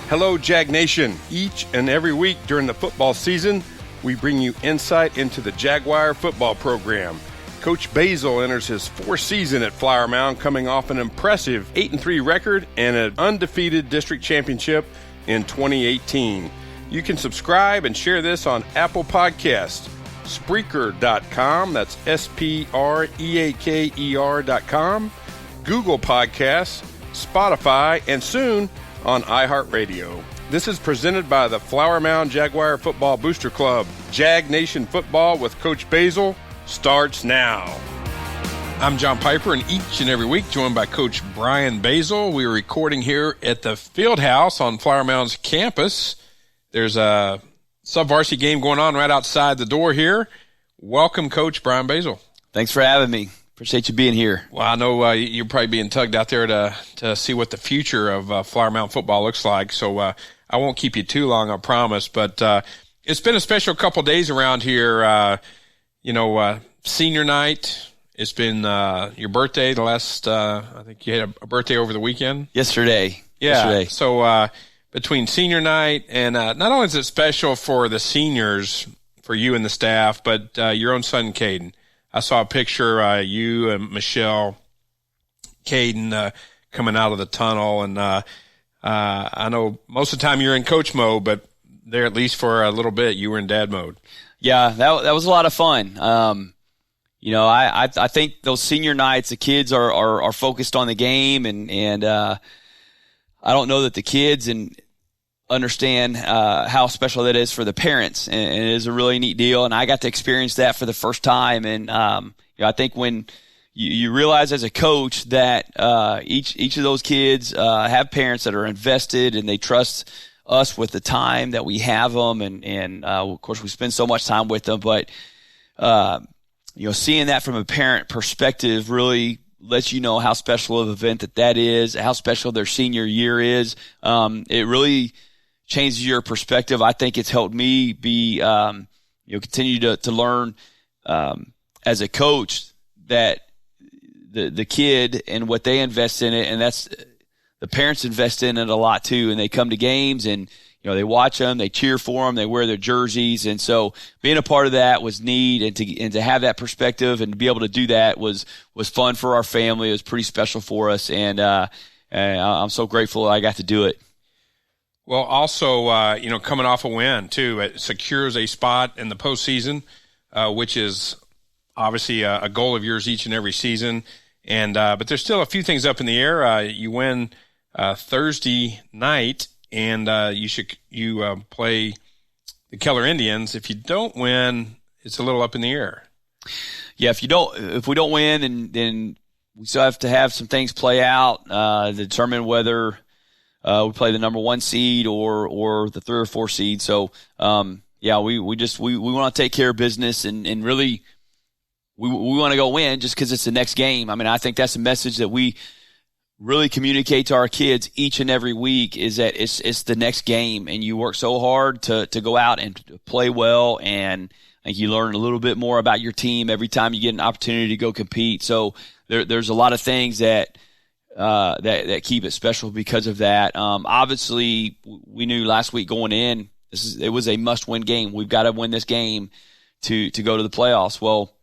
Hello, Jag Nation. Each and every week during the football season, we bring you insight into the Jaguar football program. Coach Basil enters his fourth season at Flower Mound, coming off an impressive 8-3 record and an undefeated district championship in 2018. You can subscribe and share this on Apple Podcasts, Spreaker.com, that's Spreaker.com, Google Podcasts, Spotify, and soon on iHeartRadio. This is presented by the Flower Mound Jaguar Football Booster Club. Jag Nation football with Coach Basil starts now. I'm John Piper, and each and every week joined by Coach Brian Basil. We are recording here at the field house on Flower Mound's campus. There's a sub-varsity game going on right outside the door here. Welcome, Coach Brian Basil. Thanks for having me. Appreciate you being here. Well, I know you're probably being tugged out there to see what the future of Flower Mound football looks like, so I won't keep you too long, I promise. But it's been a special couple days around here. Senior night. It's been your birthday, the last, I think you had a birthday over the weekend. Yesterday. So between senior night and not only is it special for the seniors, for you and the staff, but your own son, Caden. I saw a picture, you and Michelle, Caden, coming out of the tunnel. And I know most of the time you're in coach mode, but there at least for a little bit you were in dad mode. Yeah, that was a lot of fun. I think those senior nights, the kids are focused on the game, and I don't know that the kids understand how special that is for the parents, and it is a really neat deal. And I got to experience that for the first time. And I think when you realize as a coach that each of those kids have parents that are invested and they trust us with the time that we have them, and of course we spend so much time with them. But seeing that from a parent perspective really lets you know how special of an event that is, how special their senior year is. It really changes your perspective. I think it's helped me be, continue to learn as a coach that the kid and what they invest in it, and that's the parents invest in it a lot too. And they come to games and they watch them, they cheer for them, they wear their jerseys, and so being a part of that was neat, and to have that perspective and to be able to do that was fun for our family. It was pretty special for us, and I'm so grateful I got to do it. Well, also, coming off a win, too, it secures a spot in the postseason, which is obviously a goal of yours each and every season. And but there's still a few things up in the air. You win Thursday night, and you play the Keller Indians. If you don't win, it's a little up in the air. Yeah, if we don't win, then we still have to have some things play out to determine whether we play the number 1 seed or the 3 or 4 seed. So, we want to take care of business and really we want to go win just because it's the next game. I mean, I think that's a message that we really communicate to our kids each and every week, is that it's the next game, and you work so hard to go out and to play well, and I think you learn a little bit more about your team every time you get an opportunity to go compete. So there's a lot of things that keep it special because of that. Obviously, we knew last week going in, it was a must-win game. We've got to win this game to go to the playoffs. Well,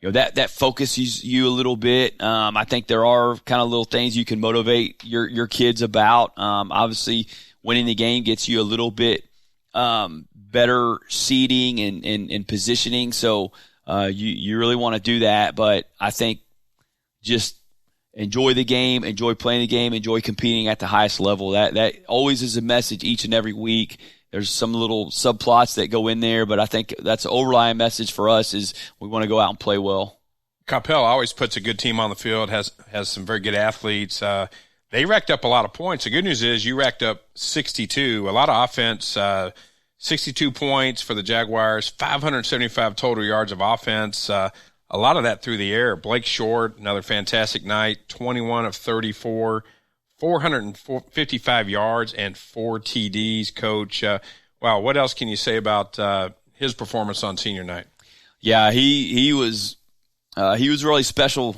that focuses you a little bit. I think there are kind of little things you can motivate your kids about. Obviously, winning the game gets you a little bit better seeding and positioning. So you really want to do that. But I think just enjoy the game, enjoy playing the game, enjoy competing at the highest level. That always is a message each and every week. There's some little subplots that go in there, but I think that's the overlying message for us is we want to go out and play well. Coppell always puts a good team on the field, has some very good athletes. They racked up a lot of points. The good news is you racked up 62, a lot of offense, 62 points for the Jaguars, 575 total yards of offense, a lot of that through the air. Blake Short, another fantastic night, 21 of 34, 455 yards and 4 TDs, Coach. Wow, what else can you say about his performance on senior night? Yeah, he was He was really special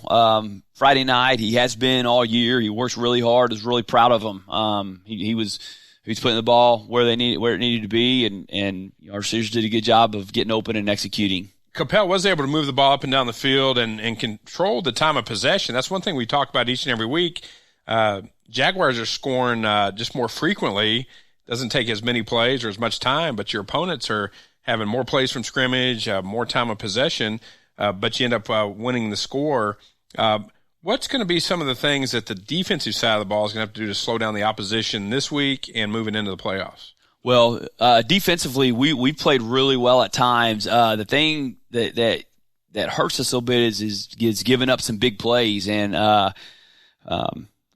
Friday night. He has been all year. He works really hard. I was really proud of him. He was putting the ball where it needed to be, and our receivers did a good job of getting open and executing. Coppell was able to move the ball up and down the field and control the time of possession. That's one thing we talk about each and every week. Jaguars are scoring just more frequently. Doesn't take as many plays or as much time, but your opponents are having more plays from scrimmage, more time of possession, but you end up winning the score. What's going to be some of the things that the defensive side of the ball is going to have to do to slow down the opposition this week and moving into the playoffs? Well, defensively, we played really well at times. The thing that hurts us a little bit is giving up some big plays, and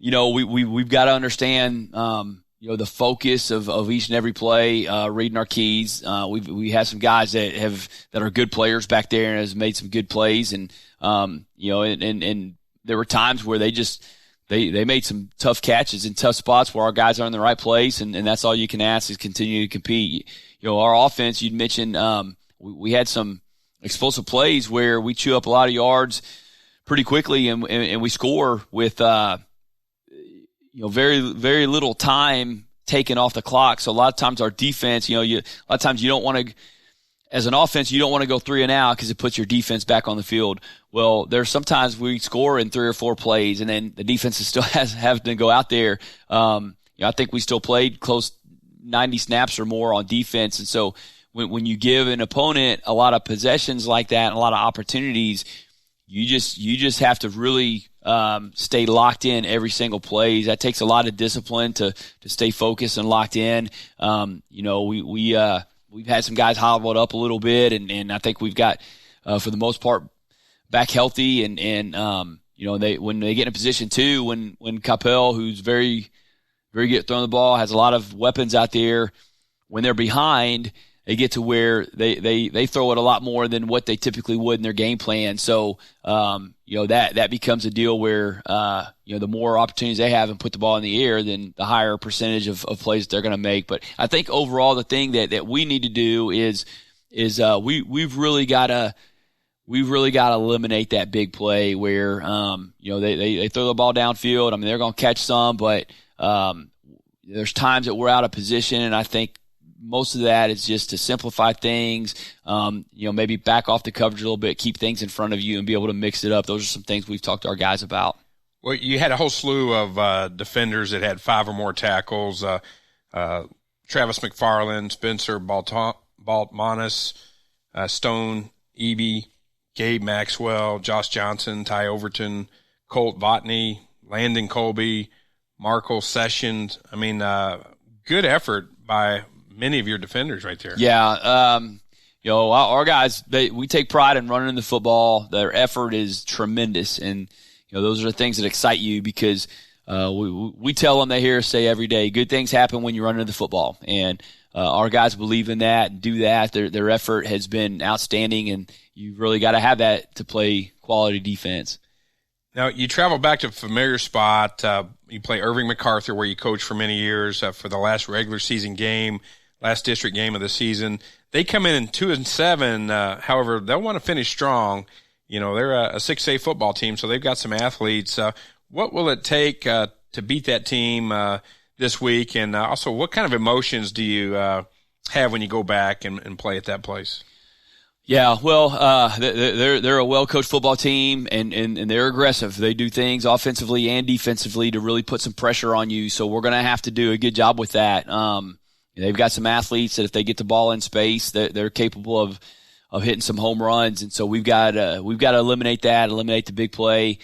we've got to understand the focus of each and every play, reading our keys. We have some guys that are good players back there and has made some good plays, and and there were times where they made some tough catches in tough spots where our guys are in the right place, and that's all you can ask is continue to compete. Our offense, you'd mentioned, we had some explosive plays where we chew up a lot of yards pretty quickly, and we score with very, very little time taken off the clock. So a lot of times our defense, a lot of times you don't want to, as an offense, you don't want to go 3 and out because it puts your defense back on the field. Well, there's sometimes we score in 3 or 4 plays, and then the defense still have to go out there. I think we still played close 90 snaps or more on defense, and so when you give an opponent a lot of possessions like that and a lot of opportunities, you just have to really stay locked in every single play. That takes a lot of discipline to stay focused and locked in. We've had some guys hobbled up a little bit, and I think we've got, for the most part, back healthy. And when they get in a position too, when Coppell, who's very, very good at throwing the ball, has a lot of weapons out there, when they're behind, they get to where they throw it a lot more than what they typically would in their game plan. So, that becomes a deal where, the more opportunities they have and put the ball in the air, then the higher percentage of plays that they're going to make. But I think overall the thing that we need to do is we've really got to eliminate that big play where, they throw the ball downfield. I mean, they're going to catch some, but, there's times that we're out of position, and I think most of that is just to simplify things, maybe back off the coverage a little bit, keep things in front of you, and be able to mix it up. Those are some things we've talked to our guys about. Well, you had a whole slew of defenders that had 5 or more tackles. Travis McFarland, Spencer Baltmanis, Stone Eby, Gabe Maxwell, Josh Johnson, Ty Overton, Colt Votney, Landon Colby, Markel Sessions. I mean, good effort by many of your defenders right there. Yeah. Our guys, we take pride in running the football. Their effort is tremendous. And, those are the things that excite you because we tell them, they hear us say every day, good things happen when you run into the football. And our guys believe in that and do that. Their effort has been outstanding, and you've really got to have that to play quality defense. Now, you travel back to a familiar spot. You play Irving MacArthur, where you coached for many years, for the last regular season game, last district game of the season. They come in 2-7. However, they'll want to finish strong. They're a 6A football team, so they've got some athletes. What will it take to beat that team this week? And also, what kind of emotions do you have when you go back and play at that place? Yeah, well, they're a well-coached football team, and they're aggressive. They do things offensively and defensively to really put some pressure on you. So we're going to have to do a good job with that. They've got some athletes that if they get the ball in space, they're capable of hitting some home runs. And so we've got to eliminate the big play.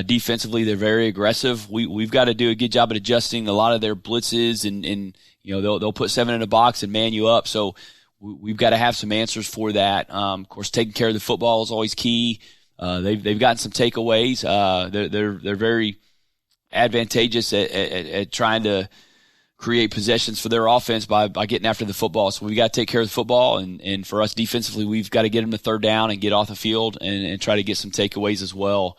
Defensively, they're very aggressive. We've got to do a good job at adjusting a lot of their blitzes, and they'll put 7 in a box and man you up. So we've got to have some answers for that. Of course, taking care of the football is always key. They've gotten some takeaways. They're very advantageous at trying to create possessions for their offense by getting after the football. So we've got to take care of the football, and for us defensively, we've got to get them to third down and get off the field and try to get some takeaways as well.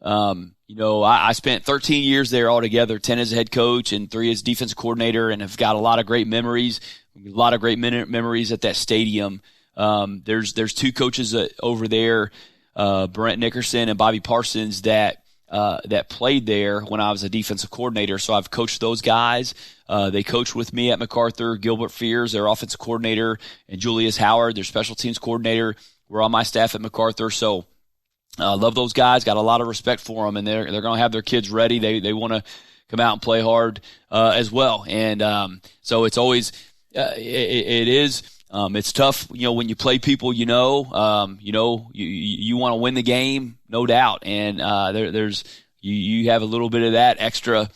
I spent 13 years there altogether, 10 as a head coach and 3 as defensive coordinator, and have got a lot of great memories. A lot of great memories at that stadium. There's 2 coaches over there Brent Nickerson and Bobby Parsons that played there when I was a defensive coordinator. So I've coached those guys. They coached with me at MacArthur. Gilbert Fears, their offensive coordinator, and Julius Howard, their special teams coordinator, were on my staff at MacArthur. So love those guys. Got a lot of respect for them, and they're going to have their kids ready. They want to come out and play hard as well. And so it's always it is. It's tough, when you play people, you want to win the game, no doubt. And there's you have a little bit of that extra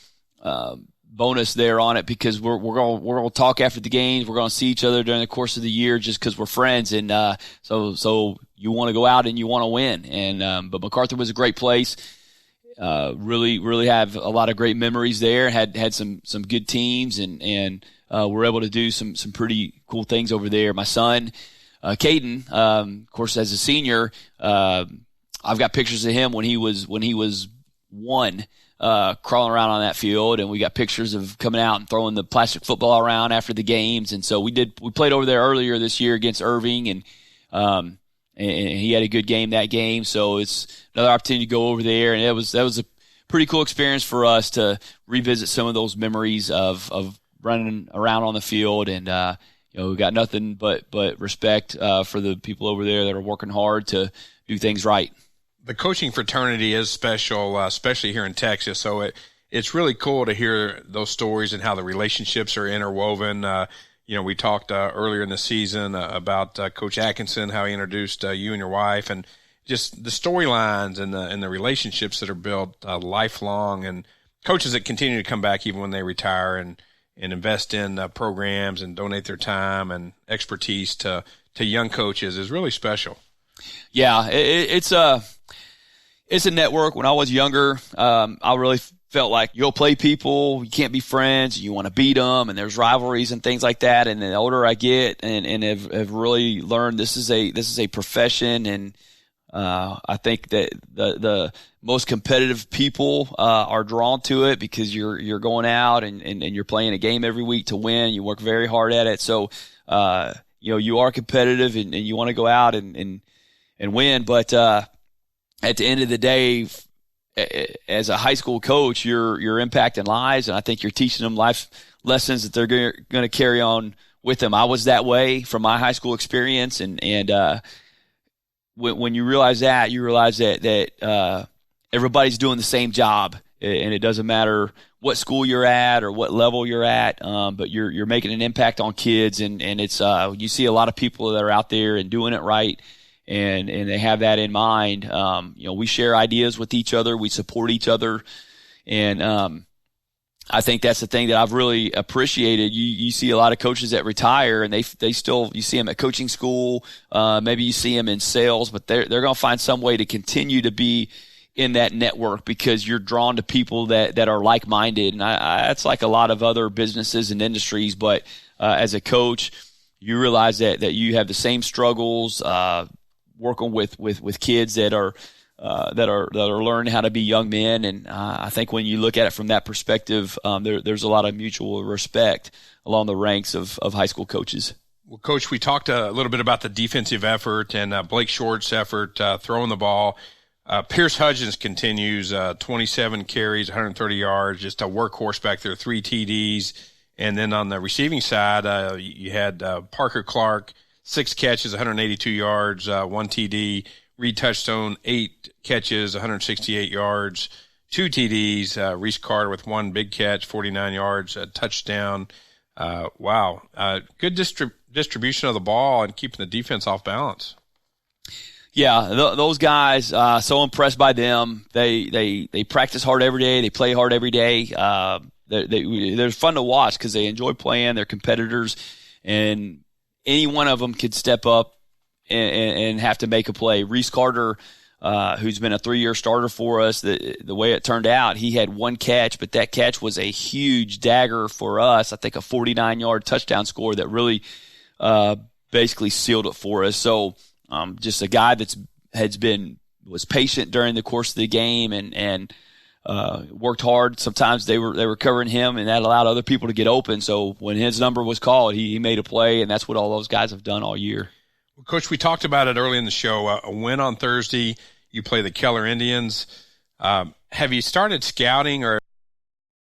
bonus there on it because we're going to talk after the games. We're going to see each other during the course of the year just because we're friends. And so you want to go out and you want to win. And but MacArthur was a great place. Really have a lot of great memories there. Had some good teams and we're able to do some pretty cool things over there. My son, Caden, of course, as a senior, I've got pictures of him when he was one, crawling around on that field, and we got pictures of coming out and throwing the plastic football around after the games. And so we played over there earlier this year against Irving, and he had a good game that game. So it's another opportunity to go over there, and that was a pretty cool experience for us to revisit some of those memories of running around on the field. And we got nothing but respect for the people over there that are working hard to do things right. The coaching fraternity is special, especially here in Texas. So it's really cool to hear those stories and how the relationships are interwoven. We talked earlier in the season about Coach Atkinson, how he introduced you and your wife, and just the storylines and the relationships that are built lifelong, and coaches that continue to come back even when they retire and invest in programs and donate their time and expertise to young coaches is really special. Yeah, it's a network. When I was younger, I really felt like you'll play people, you can't be friends, you want to beat them, and there's rivalries and things like that. And the older I get, and have really learned this is a profession, and I think that the most competitive people are drawn to it because you're going out and you're playing a game every week to win. You work very hard at it, so you are competitive and you want to go out and win. But at the end of the day, as a high school coach, you're impacting lives, and I think you're teaching them life lessons that they're going to carry on with them. I was that way from my high school experience, and when you realize that everybody's doing the same job, and it doesn't matter what school you're at or what level you're at, but you're making an impact on kids, and it's you see a lot of people that are out there and doing it right. And they have that in mind. We share ideas with each other. We support each other. And I think that's the thing that I've really appreciated. You see a lot of coaches that retire, and they still, you see them at coaching school. Maybe you see them in sales, but they're going to find some way to continue to be in that network because you're drawn to people that are like-minded. And that's like a lot of other businesses and industries. But as a coach, you realize that you have the same struggles, working with kids that are learning how to be young men, and I think when you look at it from that perspective, there's a lot of mutual respect along the ranks of high school coaches. Well, Coach, we talked a little bit about the defensive effort and Blake Short's effort throwing the ball. Pierce Hudgens continues 27 carries, 130 yards, just a workhorse back there, 3 TDs, and then on the receiving side, you had Parker Clark. 6 catches, 182 yards, 1 TD. Reed Touchstone, 8 catches, 168 yards, 2 TDs. Reese Carter with 1 big catch, 49 yards, a touchdown. Wow. Good distribution of the ball and keeping the defense off balance. Yeah, those guys, so impressed by them. They practice hard every day. They play hard every day. They're fun to watch because they enjoy playing. They're competitors, and any one of them could step up and have to make a play. Reese Carter, who's been a 3-year starter for us, the way it turned out, he had 1 catch, but that catch was a huge dagger for us. I think a 49-yard touchdown score that really basically sealed it for us. So just a guy was patient during the course of the game and worked hard. Sometimes they were covering him, and that allowed other people to get open. So when his number was called, he made a play, and that's what all those guys have done all year. Coach, we talked about it early in the show. A win on Thursday. You play the Keller Indians. Have you started scouting or